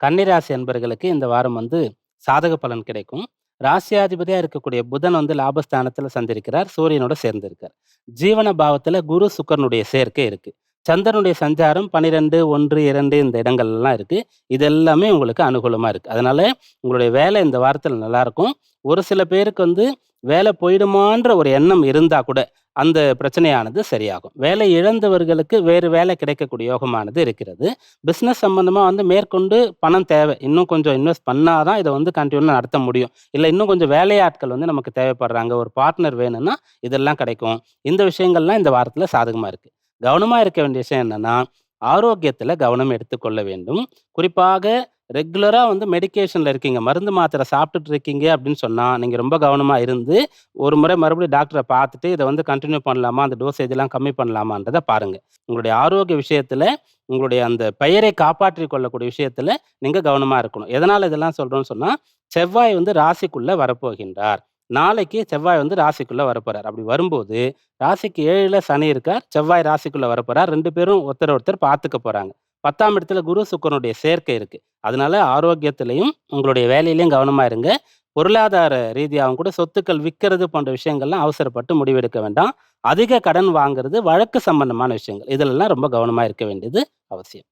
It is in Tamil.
கன்னிராசி அன்பர்களுக்கு இந்த வாரம் சாதக பலன் கிடைக்கும். ராசியாதிபதியா இருக்கக்கூடிய புதன் லாபஸ்தானத்துல சஞ்சரிக்கிறார். சூரியனோட சேர்ந்திருக்கார். ஜீவன பாவத்துல குரு, சுக்கிரனுடைய சேர்க்கை இருக்கு. சந்திரனுடைய சஞ்சாரம் 12, 1, 2 இந்த இடங்கள்லாம் இருக்கு. இது எல்லாமே உங்களுக்கு அனுகூலமா இருக்கு. அதனால உங்களுடைய வேலை இந்த வாரத்துல நல்லாருக்கும். ஒரு சில பேருக்கு வேலை போயிடுமான்ற ஒரு எண்ணம் இருந்தா கூட, அந்த பிரச்சனையானது சரியாகும். வேலை இழந்தவர்களுக்கு வேறு வேலை கிடைக்கக்கூடிய யோகமானது இருக்கிறது. பிசினஸ் சம்பந்தமா மேற்கொண்டு பணம் தேவை. இன்னும் கொஞ்சம் இன்வெஸ்ட் பண்ணா தான் இத கன்டினியூவா நடத்த முடியும். இல்ல இன்னும் கொஞ்சம் வேலையாட்கள் நமக்கு தேவைப்படுறாங்க. ஒரு பார்ட்னர் வேணும்னா, இதெல்லாம் கிடைக்கும். இந்த விஷயங்கள்லாம் இந்த வாரத்துல சாதகமா இருக்கு. கவனமா இருக்க வேண்டிய விஷயம் என்னன்னா, ஆரோக்கியத்துல கவனம் எடுத்துக்கொள்ள வேண்டும். குறிப்பாக ரெகுலரா மெடிகேஷன்ல இருக்கீங்க. மருந்து, மாத்திரை சாப்பிட்டுட்டு இருக்கீங்க அப்படின்னு சொன்னா, நீங்க ரொம்ப கவனமா இருந்து, ஒரு முறை மறுபடியும் டாக்டர பார்த்துட்டு, இத கன்டின்யூ பண்ணலாமா? அந்த டோசேஜ்லாம் கம்மி பண்ணலாமான்றத பாருங்க. உங்களுடைய ஆரோக்கிய விஷயத்துல, உங்களுடைய அந்த பெயரை காப்பாற்றிக் கொள்ளக்கூடிய விஷயத்துல நீங்க கவனமா இருக்கணும். எதனால இதெல்லாம் சொல்றோம்னு சொன்னா, செவ்வாய் ராசிக்குள்ள வரப்போகின்றார். நாளைக்கு செவ்வாய் ராசிக்குள்ள வரப்போறார். அப்படி வரும்போது, ராசிக்கு 7ல சனி இருக்கார். செவ்வாய் ராசிக்குள்ள வரப்போறார். 2 பேரும் ஒருத்தர ஒருத்தர் பார்த்துக்க போறாங்க. 10ஆம் இடத்துல குரு, சுக்கிரனுடைய சேர்க்கை இருக்கு. அதனால ஆரோக்கியத்திலயும், உங்களுடைய வேலையிலயும் கவனமா இருங்க. பொருளாதார ரீதியாவும் கூட சொத்துக்கள் விக்கிறது போன்ற விஷயங்கள்லாம் அவசரப்பட்டு முடிவெடுக்க வேண்டாம். அதிக கடன் வாங்குறது, வழக்கு சம்பந்தமான விஷயங்கள். இதுலலாம் ரொம்ப கவனமா இருக்க வேண்டியது அவசியம்.